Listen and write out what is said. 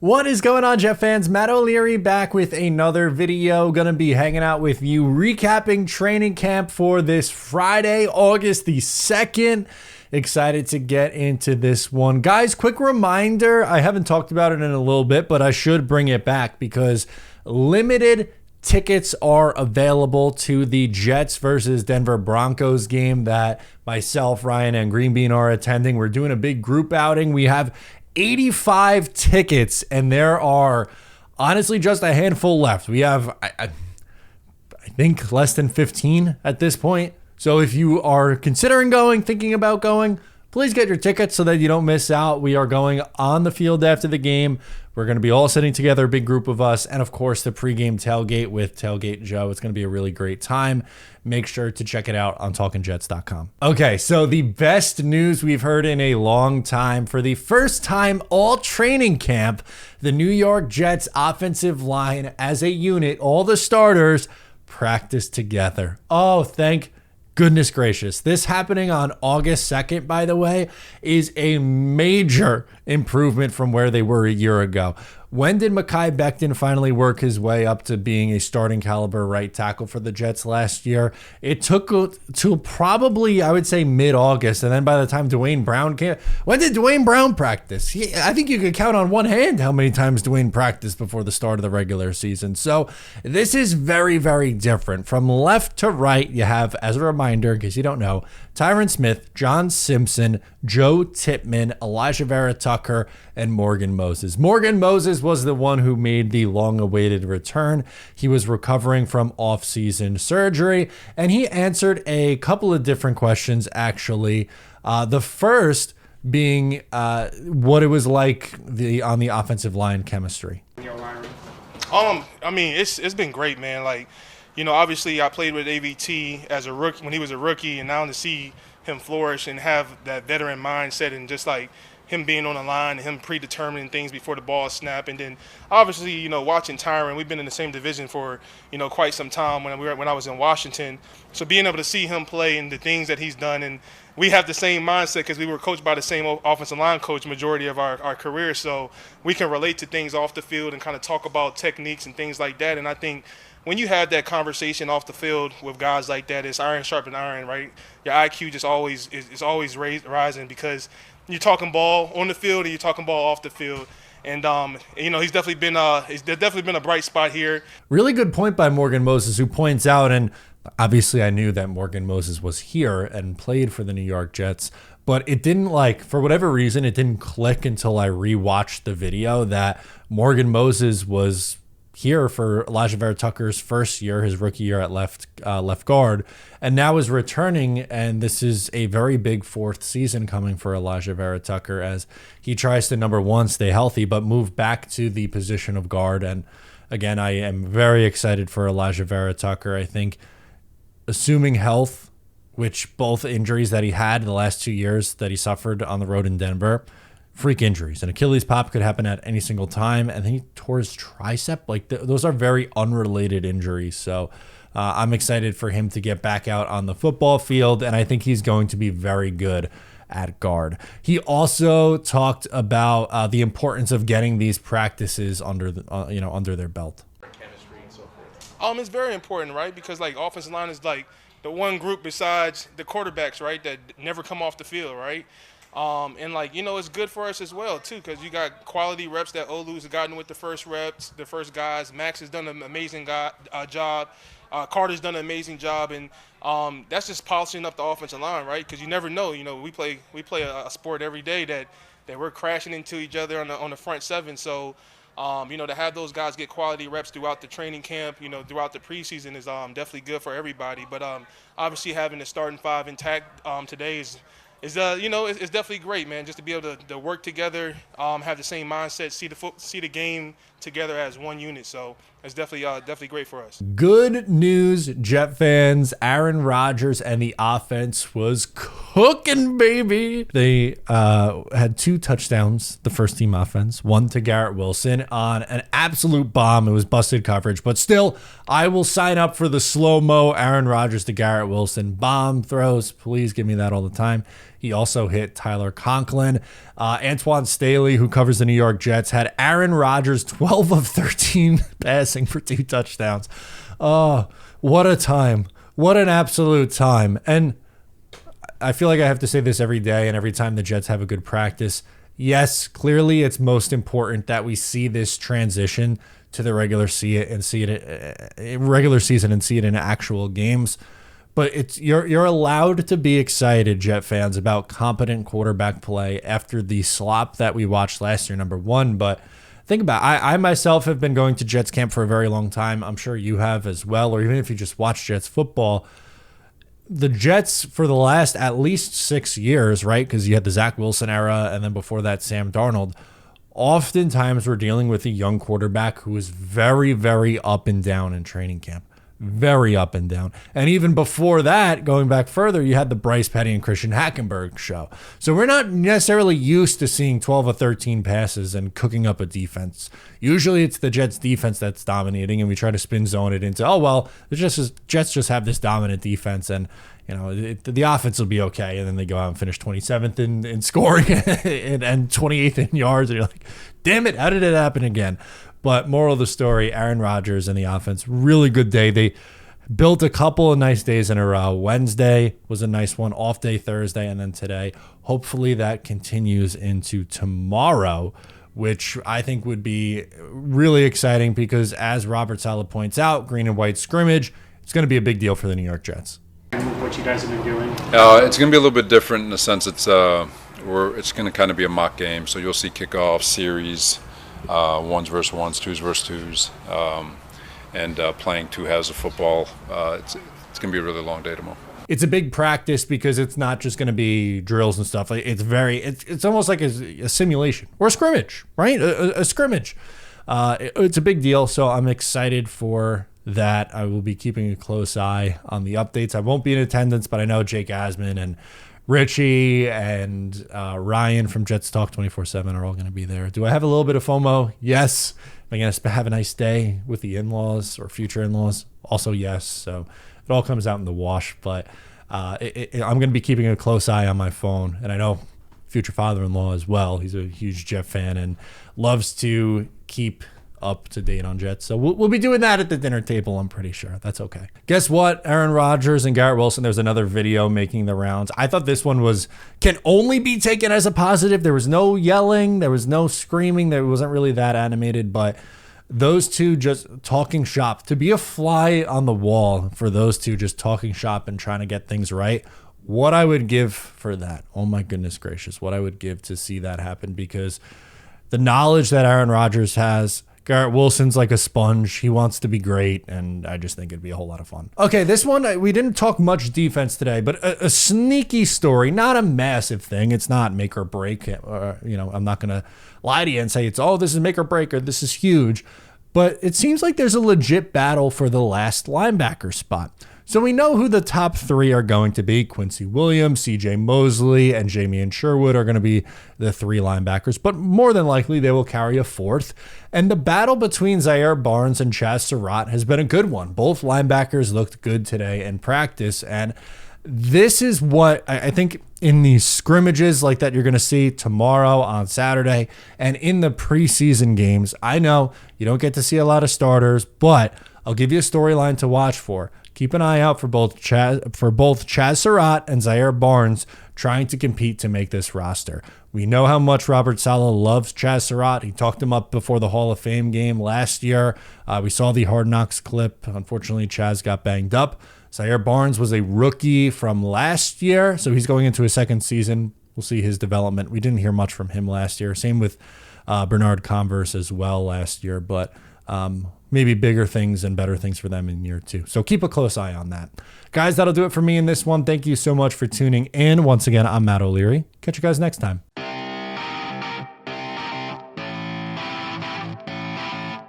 What is going on, Jet fans? Matt O'Leary back with another video. Gonna be hanging out with you, recapping training camp for this Friday, August the 2nd. Excited to get into this one. Guys, quick reminder, I haven't talked about it in a little bit, but I should bring it back because limited tickets are available to the Jets versus Denver Broncos game that myself, Ryan, and Green Bean are attending. We're doing a big group outing. We have 85 tickets, and there are honestly just a handful left. We have, I think, less than 15 at this point. So if you are considering going, thinking about going, please get your tickets so that you don't miss out. We are going on the field after the game. We're going to be all sitting together, a big group of us, and of course the pregame tailgate with Tailgate Joe. It's going to be a really great time. Make sure to check it out on talkingjets.com. Okay, so the best news we've heard in a long time. For the first time all training camp, the New York Jets offensive line as a unit, all the starters, practice together. Oh, thank goodness gracious. This happening on August 2nd, by the way, is a major improvement from where they were a year ago. When did Mekhi Becton finally work his way up to being a starting caliber right tackle for the Jets last year? It took to probably, I would say, mid-August. And then by the time Dwayne Brown came, when did Dwayne Brown practice? I think you could count on one hand how many times Dwayne practiced before the start of the regular season. So this is very, very different. From left to right, you have, as a reminder, in case you don't know, Tyron Smith, John Simpson, Joe Tippmann, Elijah Vera Tucker, and Morgan Moses. Morgan Moses was the one who made the long-awaited return. He was recovering from off-season surgery, and he answered a couple of different questions, actually. The first being what it was like on the offensive line chemistry. I mean, it's been great, man. Like, you know, obviously I played with AVT as a rookie when he was a rookie, and now to see him flourish and have that veteran mindset and just like him being on the line and him predetermining things before the ball snap. And then obviously, you know, watching Tyron, we've been in the same division for, you know, quite some time when I was in Washington. So being able to see him play and the things that he's done, and we have the same mindset because we were coached by the same offensive line coach majority of our career. So we can relate to things off the field and kind of talk about techniques and things like that. And I think when you have that conversation off the field with guys like that, it's iron sharpened iron, right? Your IQ just always is always rising because you're talking ball on the field and you're talking ball off the field. And you know, he's definitely been a bright spot here. Really good point by Morgan Moses, who points out, and obviously I knew that Morgan Moses was here and played for the New York Jets, but it didn't, like, for whatever reason, it didn't click until I rewatched the video that Morgan Moses was here for Elijah Vera Tucker's first year, his rookie year at left guard, and now is returning, and this is a very big fourth season coming for Elijah Vera Tucker as he tries to, number one, stay healthy, but move back to the position of guard. And again, I am very excited for Elijah Vera Tucker. I think assuming health, which both injuries that he had in the last 2 years that he suffered on the road in Denver, freak injuries. An Achilles pop could happen at any single time. And then he tore his tricep. Like, those are very unrelated injuries. So I'm excited for him to get back out on the football field. And I think he's going to be very good at guard. He also talked about the importance of getting these practices under their belt. Chemistry and so forth. It's very important, right? Because like offensive line is like the one group besides the quarterbacks, right, that never come off the field, right? And like, you know, it's good for us as well too, because you got quality reps that Olu's gotten with the first reps, the first guys. Max has done an amazing job. Carter's done an amazing job, and that's just polishing up the offensive line, right? Because you never know. You know, we play a sport every day that we're crashing into each other on the front seven. So, you know, to have those guys get quality reps throughout the training camp, you know, throughout the preseason is definitely good for everybody. But obviously having the starting five intact today is you know, it's definitely great, man, just to be able to work together, have the same mindset, see the game together as one unit. So it's definitely great for us. Good news, Jet fans. Aaron Rodgers and the offense was cooking, baby. They had 2 touchdowns, the first team offense, one to Garrett Wilson on an absolute bomb. It was busted coverage, but still, I will sign up for the slow-mo Aaron Rodgers to Garrett Wilson bomb throws. Please give me that all the time. He also hit Tyler Conklin. Antoine Staley, who covers the New York Jets, had Aaron Rodgers 12 of 13 passing for 2 touchdowns. Oh, what a time. What an absolute time. And I feel like I have to say this every day and every time the Jets have a good practice. Yes, clearly it's most important that we see this transition to the regular season and see it in actual games. But it's you're allowed to be excited, Jet fans, about competent quarterback play after the slop that we watched last year, number one. But think about it. I myself have been going to Jets camp for a very long time. I'm sure you have as well, or even if you just watch Jets football. The Jets for the last at least 6 years, right? Because you had the Zach Wilson era, and then before that, Sam Darnold. Oftentimes, we're dealing with a young quarterback who is very, very up and down in training camp. Very up and down. And even before that, going back further, you had the Bryce Petty and Christian Hackenberg show. So we're not necessarily used to seeing 12 or 13 passes and cooking up a defense. Usually it's the Jets defense that's dominating, and we try to spin zone it into, oh, well, the Jets just have this dominant defense, and the offense will be okay. And then they go out and finish 27th in scoring and 28th in yards. And you're like, damn it, how did it happen again? But moral of the story, Aaron Rodgers and the offense, really good day. They built a couple of nice days in a row. Wednesday was a nice one, off day Thursday, and then today. Hopefully that continues into tomorrow, which I think would be really exciting because, as Robert Saleh points out, green and white scrimmage, it's going to be a big deal for the New York Jets. What you guys have been doing? It's going to be a little bit different in the sense it's going to kind of be a mock game. So you'll see kickoff series, ones versus ones, twos versus twos, and playing 2 halves of football. It's going to be a really long day tomorrow. It's a big practice because it's not just going to be drills and stuff. It's almost like a simulation or a scrimmage, right? A scrimmage. It's a big deal, so I'm excited for that. I will be keeping a close eye on the updates. I won't be in attendance, but I know Jake Asman and Richie and Ryan from Jets Talk 24/7 are all going to be there. Do I have a little bit of FOMO? Yes. Am I going to have a nice day with the in-laws or future in-laws? Also, yes. So it all comes out in the wash. But I'm going to be keeping a close eye on my phone. And I know future father-in-law as well. He's a huge Jet fan and loves to keep up to date on Jets. So we'll be doing that at the dinner table, I'm pretty sure. That's okay. Guess what? Aaron Rodgers and Garrett Wilson, there's another video making the rounds. I thought this one can only be taken as a positive. There was no yelling. There was no screaming. There wasn't really that animated, but those two just talking shop. To be a fly on the wall for those two just talking shop and trying to get things right, what I would give for that. Oh my goodness gracious. What I would give to see that happen, because the knowledge that Aaron Rodgers has, Garrett Wilson's like a sponge. He wants to be great, and I just think it'd be a whole lot of fun. Okay, this one, we didn't talk much defense today, but a sneaky story, not a massive thing. It's not make or break. I'm not going to lie to you and say this is make or break or this is huge, but it seems like there's a legit battle for the last linebacker spot. So we know who the top 3 are going to be. Quincy Williams, CJ Mosley, and Jamie Sherwood are going to be the 3 linebackers, but more than likely they will carry a 4th. And the battle between Zaire Barnes and Chaz Surratt has been a good one. Both linebackers looked good today in practice, and this is what I think in these scrimmages like that you're going to see tomorrow on Saturday and in the preseason games. I know you don't get to see a lot of starters, but I'll give you a storyline to watch for. Keep an eye out for both Chaz Surratt and Zaire Barnes trying to compete to make this roster. We know how much Robert Saleh loves Chaz Surratt. He talked him up before the Hall of Fame game last year. We saw the Hard Knocks clip. Unfortunately, Chaz got banged up. Zaire Barnes was a rookie from last year, so he's going into his 2nd season. We'll see his development. We didn't hear much from him last year. Same with Bernard Converse as well last year, but maybe bigger things and better things for them in year 2. So keep a close eye on that. Guys, that'll do it for me in this one. Thank you so much for tuning in. Once again, I'm Matt O'Leary. Catch you guys next time.